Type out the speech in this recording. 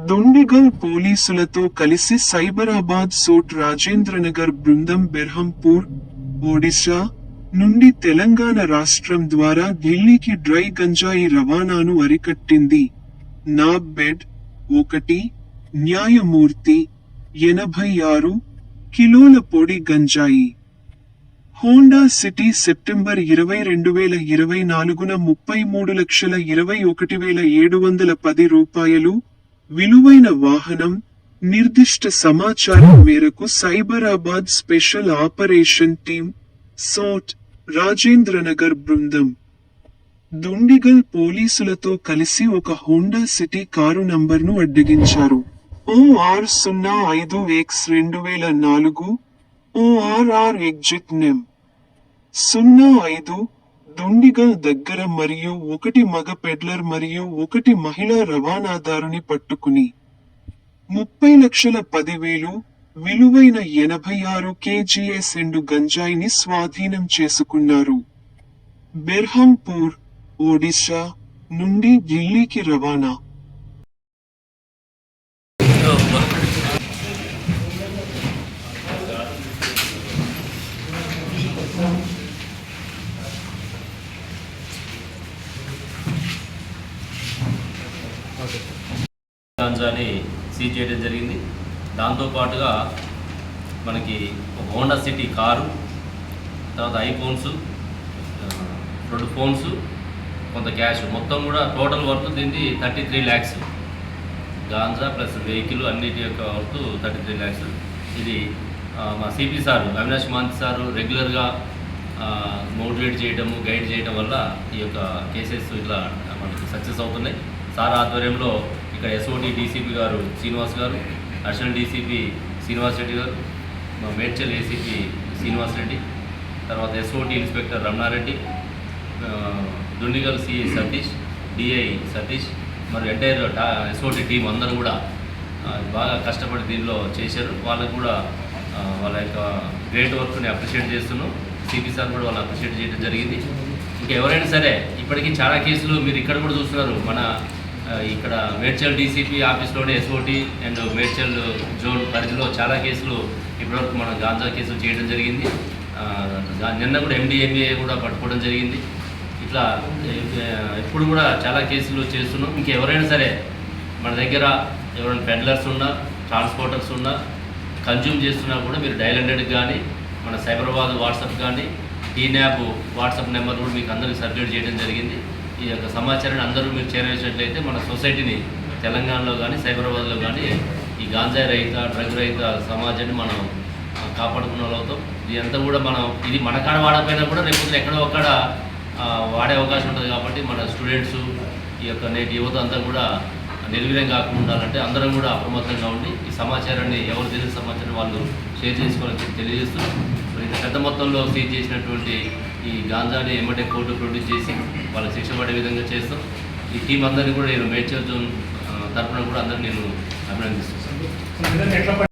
దుండిగల్ పోలీసులతో కలిసి సైబరాబాద్ సోట్ రాజేంద్రనగర్ బృందం బెర్హంపూర్, ఒడిశా నుండి తెలంగాణ రాష్ట్రం ద్వారా ఢిల్లీకి డ్రై గంజాయి రవాణాను అరికట్టింది. నాబెడ్ 1 న్యాయమూర్తి 86 కిలోల పొడి గంజాయి. హోండా సిటీ సెప్టెంబర్ 20, 2024న 33,21,710 రూపాయలు విలువైన వాహనం. నిర్దిష్ట సమాచారం మేరకు Cyberabad special operation team, SOT, Rajendranagar బృందం, దుండిగల్ పోలీసులతో కలిసి ఒక హోండా సిటీ కారు నంబర్ను అడ్డగించారు. OR 05X2004, ORR ఎగ్జిట్ నెం. 05 దుండిగల్ దగ్గర మరియు 1 మగ పెడ్లర్ మరియు 1 మహిళా రవాణాదారుని పట్టుకుని 30,10,000 విలువైన 86 kgs ఎండు గంజాయిని స్వాధీనం చేసుకున్నారు. బెర్హంపూర్, ఒడిశా నుండి ఢిల్లీకి రవాణా. గాంజాని సీజ్ చేయడం జరిగింది. దాంతోపాటుగా మనకి ఒక హోండా సిటీ కారు, తర్వాత ఐఫోన్స్, 2 ఫోన్స్, కొంత క్యాష్, మొత్తం కూడా టోటల్ వర్త్ దీన్ని 33 lakhs. గాంజా ప్లస్ వెహికల్ అన్నిటి యొక్క వర్త్ 33 lakhs. ఇది మా సిపి సారు అవినాష్ మాంతి సారు రెగ్యులర్గా మోటివేట్ చేయడము, గైడ్ చేయడం వల్ల ఈ యొక్క కేసెస్ ఇట్లా మనకి సక్సెస్ అవుతున్నాయి. సార్ ఆధ్వర్యంలో ఇక్కడ SOT డీసీపీ గారు శ్రీనివాస్ గారు, అడిషనల్ డీసీపీ శ్రీనివాస్ రెడ్డి గారు, మా మేడ్చల్ ఏసీపీ శ్రీనివాస్ రెడ్డి, తర్వాత SOT inspector Ramana Reddy, Dundigal CI Satish, DI Satish, మరి ఎంటైర్ SOT టీం అందరూ కూడా బాగా కష్టపడి దీనిలో చేశారు. వాళ్ళకు కూడా వాళ్ళ యొక్క గ్రేట్ వర్క్ని అప్రిషియేట్ చేస్తున్నాం. సిపి సార్ కూడా వాళ్ళు అప్రిషియేట్ చేయడం జరిగింది. ఇంకా ఎవరైనా సరే ఇప్పటికీ చాలా కేసులు మీరు ఇక్కడ కూడా చూస్తున్నారు. మన ఇక్కడ మేడ్చల్ డీసీపీ ఆఫీస్లోనే SOT అండ్ మేడ్చల్ జోన్ పరిధిలో చాలా కేసులు ఇప్పటివరకు మనం గాంజా కేసులు చేయడం జరిగింది. నిన్న కూడా MDMA కూడా పట్టుకోవడం జరిగింది. ఇట్లా ఎప్పుడు కూడా చాలా కేసులు చేస్తున్నాం. ఇంకా ఎవరైనా సరే మన దగ్గర ఎవరైనా పెడ్లర్స్ ఉన్నా, ట్రాన్స్పోర్టర్స్ ఉన్నా, కన్జ్యూమ్ చేస్తున్నా కూడా మీరు డయల్ 100కి కానీ, మన సైబరాబాద్ వాట్సాప్ కానీ, TNAP వాట్సాప్ నెంబర్ కూడా మీకు అందరికీ సర్క్యులేట్ చేయడం జరిగింది. ఈ యొక్క సమాచారాన్ని అందరూ మీరు చేరవేసినట్లయితే మన సొసైటీని తెలంగాణలో కానీ సైబరాబాద్లో కానీ ఈ గాంజా రహిత, డ్రగ్ రహిత సమాజాన్ని మనం కాపాడుకున్న వాళ్ళవుతాం. ఇదంతా కూడా మనం ఇది మన కాడ వాడకపోయినా కూడా రేపు ఎక్కడో ఒక్కడ వాడే అవకాశం ఉంటుంది. కాబట్టి మన స్టూడెంట్స్, ఈ యొక్క నేటి యువత అంతా కూడా నిర్వీర్యం కాకుండా ఉండాలంటే అందరం కూడా అప్రమత్తంగా ఉండి ఈ సమాచారాన్ని ఎవరు తెలిసిన సమాచారం వాళ్ళు షేర్ చేసుకోవాలని తెలియజేస్తూ, ఇంత పెద్ద మొత్తంలో సీజ్ చేసినటువంటి ఈ గాంజాని ఎమ్మటే కోర్టు ప్రొడ్యూస్ చేసి వాళ్ళకి శిక్ష పడే విధంగా చేస్తాం. ఈ టీం అందరినీ కూడా నేను మేడ్చల్ జోన్ తరఫున కూడా అందరినీ నేను అభినందిస్తున్నాను.